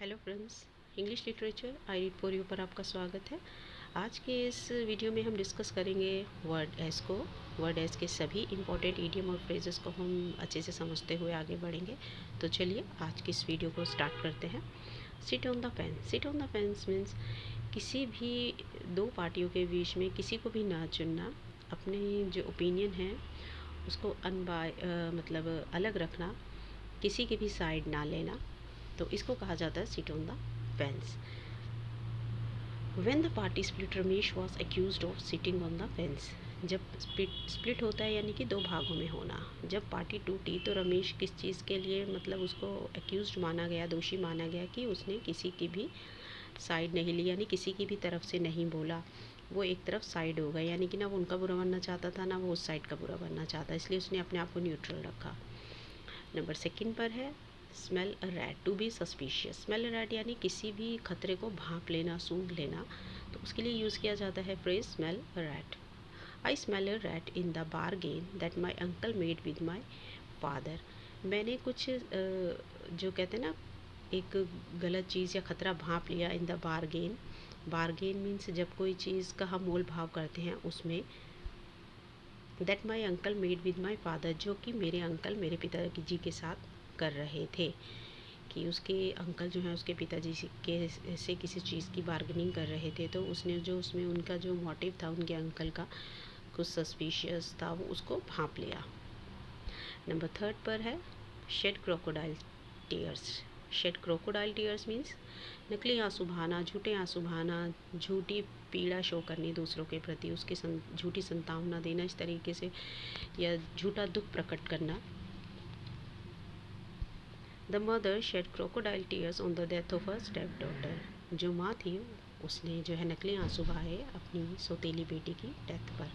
Hello friends, English literature I read for you पर आपका स्वागत है। आज के इस वीडियो में हम डिस्कस करेंगे वर्ड एस को। वर्ड एस के सभी इंपॉर्टेंट इडियम और फ्रेजेस को हम अच्छे से समझते हुए आगे बढ़ेंगे। तो चलिए आज की इस वीडियो को स्टार्ट करते हैं। Sit on the fence. Sit on the fence means किसी भी दो पार्टियों के बीच में किसी को भी ना चुनना, अपने जो ओपिनियन है उसको मतलब अलग रखना, किसी की भी साइड ना लेना, तो इसको कहा जाता है sit on the fence. When the party split, Ramesh was accused of sitting on the fence. जब स्प्लिट होता है यानी कि दो भागों में होना, जब पार्टी टूटी तो रमेश किस चीज़ के लिए मतलब उसको एक्यूज्ड माना गया, दोषी माना गया कि उसने किसी की भी साइड नहीं ली, यानी किसी की भी तरफ से नहीं बोला। वो एक तरफ साइड हो गया, यानी कि ना वो उनका बुरा बनना चाहता था ना वो उस साइड का बुरा बनना चाहता, इसलिए उसने अपने आप को न्यूट्रल रखा। नंबर सेकंड पर है smell a rat, to be suspicious. Smell a rat यानी किसी भी खतरे को भांप लेना, सूंघ लेना, तो उसके लिए यूज़ किया जाता है phrase smell a rat. I smell a rat in the bargain that my uncle made with my father. मैंने कुछ जो कहते हैं ना एक गलत चीज़ या खतरा भांप लिया in the bargain. Bargain means जब कोई चीज़ का हम मोल भाव करते हैं उसमें। That my uncle made with my father, जो कि मेरे अंकल मेरे पिताजी के साथ कर रहे थे, कि उसके अंकल जो हैं उसके पिताजी के से किसी चीज़ की बार्गेनिंग कर रहे थे, तो उसने जो उसमें उनका जो मोटिव था उनके अंकल का कुछ सस्पिशियस था, वो उसको भांप लिया। नंबर थर्ड पर है shed crocodile tears. Shed crocodile tears means नकली आंसू बहाना, झूठे आंसू बहाना, झूठी पीड़ा शो करनी दूसरों के प्रति, उसकी झूठी संतावना देना इस तरीके से, या झूठा दुख प्रकट करना। The mother shed crocodile tears on the death of her stepdaughter. जो माँ थी उसने जो है नकली आंसू बहाए अपनी सौतेली बेटी की डेथ पर।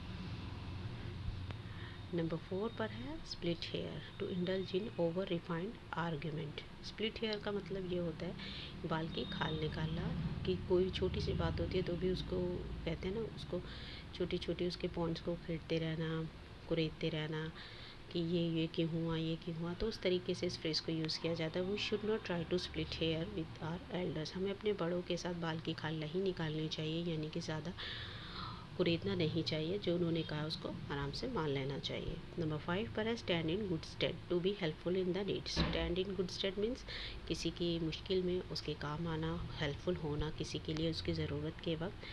नंबर 4 पर है split hair, to indulge in over refined argument. Split hair का मतलब ये होता है बाल की खाल निकालना, कि कोई छोटी सी बात होती है तो भी उसको कहते हैं ना, उसको छोटी छोटी उसके पॉइंट्स को फेंटते रहना, कुरेदते रहना कि ये क्यों हुआ, ये क्यों हुआ, तो उस तरीके से इस फ्रेज़ को यूज़ किया जाता है। We should not try to split hair with our elders. हमें अपने बड़ों के साथ बाल की खाल नहीं निकालनी चाहिए, यानी कि ज़्यादा कुरेदना नहीं चाहिए, जो उन्होंने कहा उसको आराम से मान लेना चाहिए। नंबर 5 पर है stand in good stead, to be helpful in the need. Stand in good stead means किसी की मुश्किल में उसके काम आना, हेल्पफुल होना किसी के लिए उसकी ज़रूरत के वक्त।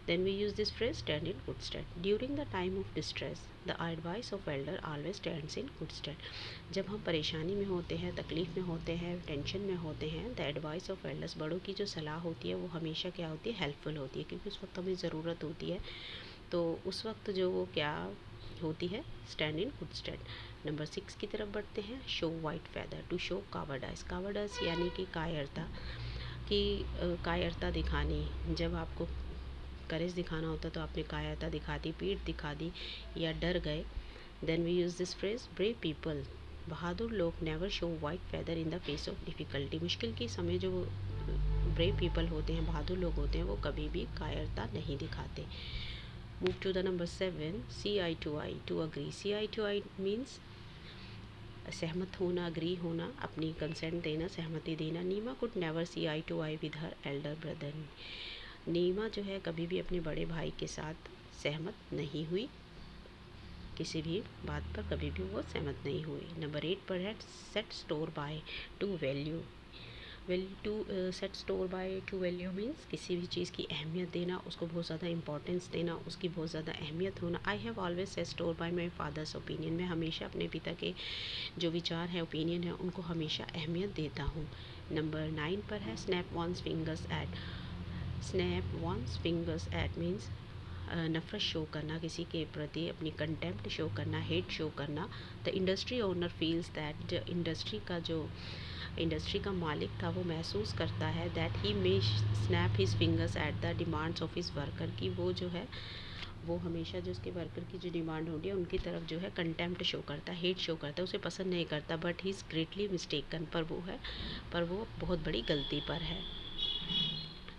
Then we use this phrase stand in good stead. During the time of distress, the advice of elder always stands in good stead. जब हम परेशानी में होते हैं, तकलीफ़ में होते हैं, टेंशन में होते हैं, द एडवाइस ऑफ एल्डर्स, बड़ों की जो सलाह होती है वो हमेशा क्या होती है, हेल्पफुल होती है, क्योंकि उस वक्त हमें ज़रूरत होती है, तो उस वक्त जो वो क्या होती है, stand in good stead. Number 6 की तरफ बढ़ते हैं। Show white feather, to show cowardice. Cowardice यानी कि कायरता, कि कायरता दिखानी। जब आपको करेज दिखाना होता तो आपने कायरता दिखा दी, पीठ दिखा दी या डर गए। Then we use this phrase brave people, बहादुर लोग never show white feather in the face of difficulty. मुश्किल के समय जो ब्रेव पीपल होते हैं, बहादुर लोग होते हैं, वो कभी भी कायरता नहीं दिखाते। Move to the number 7, see eye to eye, to agree. See eye to eye means सहमत होना, अग्री होना, अपनी कंसेंट देना, सहमति देना। Neema could never see eye to eye with her elder brother. Neema जो है कभी भी अपने बड़े भाई के साथ सहमत नहीं हुई, किसी भी बात पर कभी भी वो सहमत नहीं हुई। नंबर 8 पर है set store by, to value. To set store by, to value means किसी भी चीज़ की अहमियत देना, उसको बहुत ज़्यादा इंपॉर्टेंस देना, उसकी बहुत ज़्यादा अहमियत होना। I have always set store bye my father's opinion. मैं हमेशा अपने पिता के जो विचार हैं, ओपिनियन है, उनको हमेशा अहमियत देता हूँ। नंबर 9 पर है snap one's fingers at. Snap one's fingers at means नफ़रत शो करना, किसी के प्रति अपनी कंटेम्प्ट शो करना, हेट शो करना। The industry owner feels that, जो इंडस्ट्री का मालिक था वो महसूस करता है that he may snap his fingers at the demands of his worker, की वो जो है वो हमेशा जो उसके वर्कर की जो डिमांड होती है उनकी तरफ जो है कंटेम्प्ट शो करता है, हेट शो करता है, उसे पसंद नहीं करता। But he is greatly mistaken, पर वो बहुत बड़ी गलती पर है।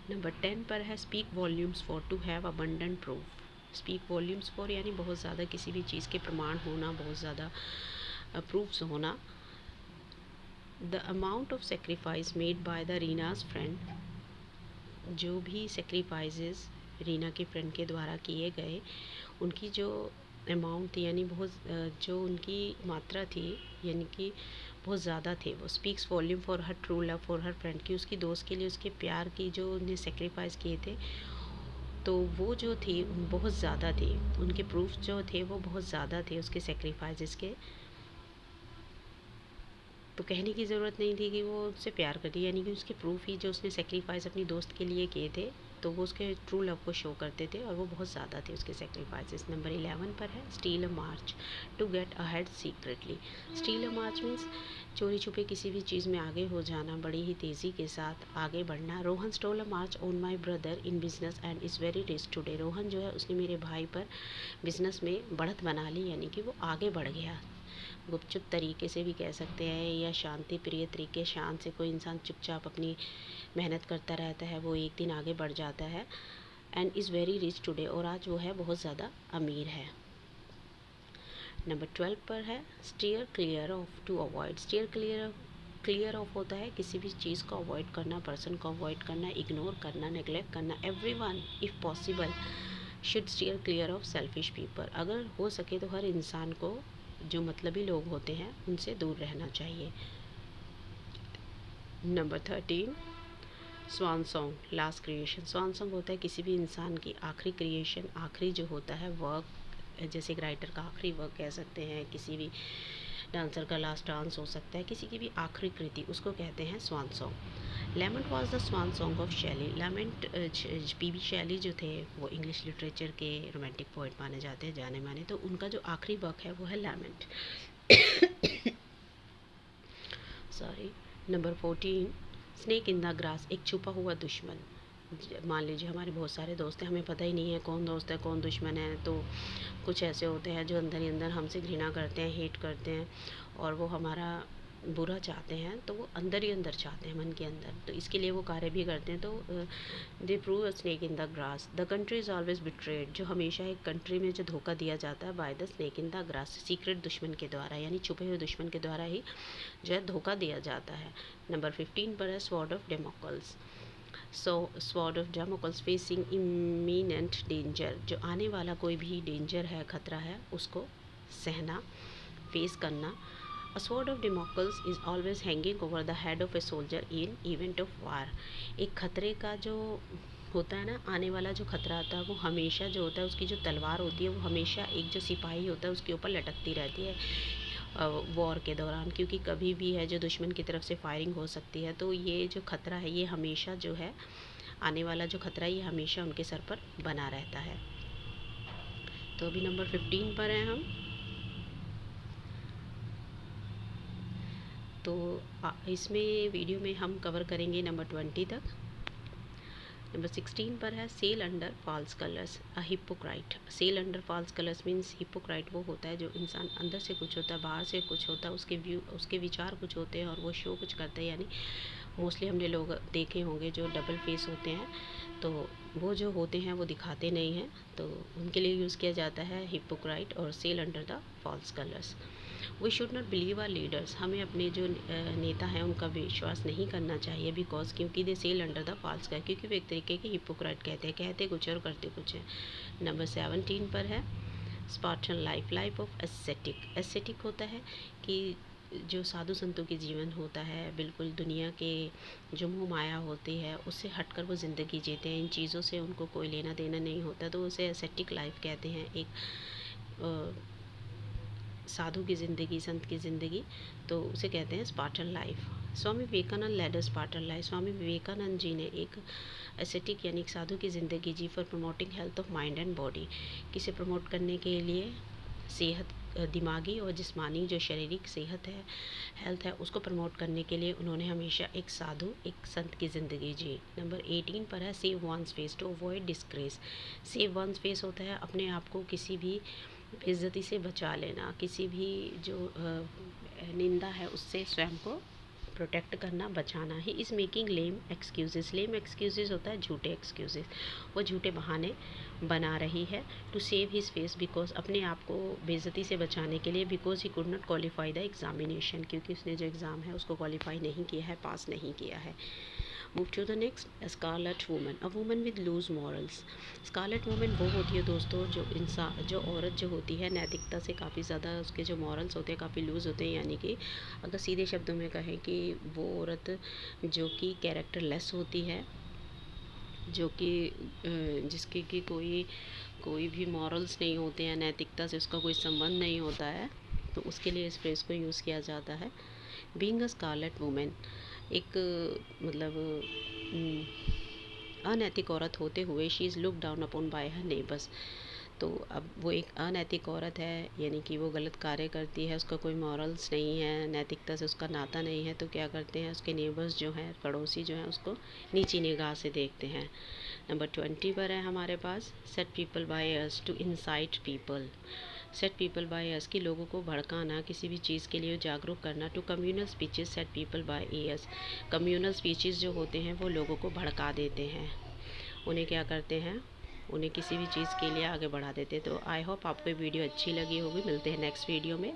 नंबर 10 पर है speak volumes for, to have abundant proof. Speak volumes for यानी बहुत ज़्यादा किसी भी चीज़ के प्रमाण होना, बहुत ज़्यादा प्रूफ्स होना। The amount of sacrifice made by the Reena's friend, जो भी सेक्रीफाइसेस रीना के फ्रेंड के द्वारा किए गए, उनकी जो अमाउंट थी यानी बहुत जो उनकी मात्रा थी यानी कि बहुत ज़्यादा थे, वो speaks volume for her true love for her friend की, उसकी दोस्त के लिए उसके प्यार की जो उन्हें सेक्रीफाइस किए थे, तो वो जो थी बहुत ज़्यादा थी, उनके प्रूफ जो थे वो बहुत ज़्यादा थे उसके सेक्रीफाइसेस के। तो कहने की ज़रूरत नहीं थी कि वो उससे प्यार करती, यानी कि उसके प्रूफ ही जो उसने सेक्रीफाइस अपनी दोस्त के लिए किए थे, तो वो उसके ट्रू लव को शो करते थे और वो बहुत ज़्यादा थे उसके सेक्रीफाइसेस। नंबर 11 पर है steal a march to get ahead secretly. Steal a march means चोरी छुपे किसी भी चीज़ में आगे हो जाना, बड़ी ही तेज़ी के साथ आगे बढ़ना। Rohan stole a march on my brother in business and is very rich today. Rohan जो है उसने मेरे भाई पर बिजनेस में बढ़त बना ली, यानी कि वो आगे बढ़ गया। गुपचुप तरीके से भी कह सकते हैं या शांति प्रिय तरीके, शांत से कोई इंसान चुपचाप अपनी मेहनत करता रहता है, वो एक दिन आगे बढ़ जाता है। And is very rich today, और आज वो है बहुत ज़्यादा अमीर है। नंबर 12 पर है steer clear of to avoid. Steer clear of होता है किसी भी चीज़ को अवॉइड करना, पर्सन को अवॉइड करना, इग्नोर करना, नेग्लेक्ट करना। Everyone if possible should steer clear of selfish people. अगर हो सके तो हर इंसान को जो मतलबी लोग होते हैं उनसे दूर रहना चाहिए। नंबर 13 स्वान सॉन्ग, लास्ट क्रिएशन। स्वान सॉन्ग होता है किसी भी इंसान की आखिरी क्रिएशन, आखिरी जो होता है वर्क, जैसे एक राइटर का आखिरी वर्क कह सकते हैं, किसी भी डांसर का लास्ट डांस हो सकता है, किसी की भी आखिरी कृति, उसको कहते हैं swan song. Lament was the swan song of Shelley. Lament PB. Shelley जो थे वो इंग्लिश लिटरेचर के रोमांटिक पोइट माने जाते हैं, जाने माने, तो उनका जो आखिरी वर्क है वो है lament. Sorry. Number 14 snake in the grass, एक छुपा हुआ दुश्मन। मान लीजिए हमारे बहुत सारे दोस्त हैं, हमें पता ही नहीं है कौन दोस्त है कौन दुश्मन है, तो कुछ ऐसे होते हैं जो अंदर ही अंदर हमसे घृणा करते हैं, हेट करते हैं, और वो हमारा बुरा चाहते हैं, तो वो अंदर ही अंदर चाहते हैं मन के अंदर, तो इसके लिए वो कार्य भी करते हैं। तो they prove a snake in the grass. The country is always betrayed, जो हमेशा एक कंट्री में जो धोखा दिया जाता है by the snake in the grass, secret दुश्मन के द्वारा, यानी छुपे हुए दुश्मन के द्वारा ही जो है धोखा दिया जाता है। नंबर 15 पर है sword of Damocles. So sword of Damocles facing imminent danger, जो आने वाला कोई भी डेंजर है, खतरा है, उसको सहना, फेस करना। A sword of Damocles is always hanging over the head of a soldier in event of war. एक खतरे का जो होता है ना, आने वाला जो खतरा आता है वो हमेशा जो होता है, उसकी जो तलवार होती है वो हमेशा एक जो सिपाही होता है उसके ऊपर लटकती रहती है वॉर के दौरान, क्योंकि कभी भी है जो दुश्मन की तरफ से फायरिंग हो सकती है। तो ये जो खतरा है ये हमेशा जो है, आने वाला जो खतरा है ये हमेशा उनके सर पर बना रहता है। तो अभी नंबर 15 पर हैं हम। तो इसमें वीडियो में हम कवर करेंगे नंबर 20 तक। नंबर 16 पर है sail under false colours, a hypocrite. Sail under false colours means hypocrite वो होता है जो इंसान अंदर से कुछ होता है, बाहर से कुछ होता है, उसके विचार कुछ होते हैं और वो शो कुछ करता है। यानी मोस्टली हमने लोग देखे होंगे जो डबल फेस होते हैं, तो वो जो होते हैं वो दिखाते नहीं हैं, तो उनके लिए यूज़ किया जाता है हिपोक्राइट और sail under the false colours. We should not believe our leaders, हमें अपने जो नेता हैं उनका विश्वास नहीं करना चाहिए, बिकॉज क्योंकि they sail under the false का, क्योंकि वो एक तरीके के हिपोक्राइट कहते कुछ और करते कुछ है। नंबर 17 पर है Spartan life, life of aesthetic. Aesthetic होता है कि जो साधु संतों के जीवन होता है, बिल्कुल दुनिया के जो मोह माया होती है उससे हटकर वो ज़िंदगी जीते हैं, इन चीज़ों से उनको कोई लेना देना नहीं होता, तो उसे एस्थेटिक लाइफ कहते हैं, एक साधु की ज़िंदगी, संत की ज़िंदगी, तो उसे कहते हैं spartan life. Swami Vivekananda led a spartan life. Swami Vivekananda ji ने एक एस्थेटिक यानी एक साधु की ज़िंदगी जी for promoting health of mind and body, किसे प्रमोट करने के लिए सेहत, दिमागी और जिस्मानी जो शारीरिक सेहत है, हेल्थ है, उसको प्रमोट करने के लिए उन्होंने हमेशा एक साधु, एक संत की ज़िंदगी जी। नंबर 18 पर है save one's face to avoid disgrace. Save one's face होता है अपने आप को किसी भी बेइज्जती से बचा लेना, किसी भी जो निंदा है उससे स्वयं को प्रोटेक्ट करना, बचाना। He is making lame excuses. Lame excuses होता है झूठे एक्सक्यूजेस, वो झूठे बहाने बना रही है। To save his face, because अपने आप को बेइज्जती से बचाने के लिए। Because he could not qualify the examination, क्योंकि उसने जो एग्ज़ाम है उसको क्वालिफाई नहीं किया है, पास नहीं किया है। Move to the next, scarlet woman, a woman with loose morals. Scarlet woman वो होती है दोस्तों जो औरत जो होती है नैतिकता से काफ़ी ज़्यादा, उसके जो मॉरल्स होते हैं काफ़ी लूज़ होते हैं। यानी कि अगर सीधे शब्दों में कहें कि वो औरत जो कि कैरेक्टर लेस होती है, जो कि जिसके कि कोई भी मॉरल्स नहीं होते हैं, नैतिकता से उसका कोई संबंध नहीं होता है, तो उसके लिए इस फ्रेज़ को यूज़ किया जाता है। बीइंग अ स्कारलेट वूमेन, एक मतलब अनैतिक औरत होते हुए, she is look down upon bye her neighbours. तो अब वो एक अनैतिक औरत है, यानी कि वो गलत कार्य करती है, उसका कोई मॉरल्स नहीं है, नैतिकता से उसका नाता नहीं है, तो क्या करते हैं उसके नेबर्स जो हैं, पड़ोसी जो हैं, उसको नीची निगाह से देखते हैं। नंबर 20 पर है हमारे पास, set people by us to incite people. Set people by us, की लोगों को भड़काना, किसी भी चीज़ के लिए जागरूक करना। To communal speeches set people by ears, communal speeches जो होते हैं वो लोगों को भड़का देते हैं, उन्हें क्या करते हैं, उन्हें किसी भी चीज़ के लिए आगे बढ़ा देते हैं। तो आई होप आपको ये वीडियो अच्छी लगी होगी। मिलते हैं नेक्स्ट वीडियो में।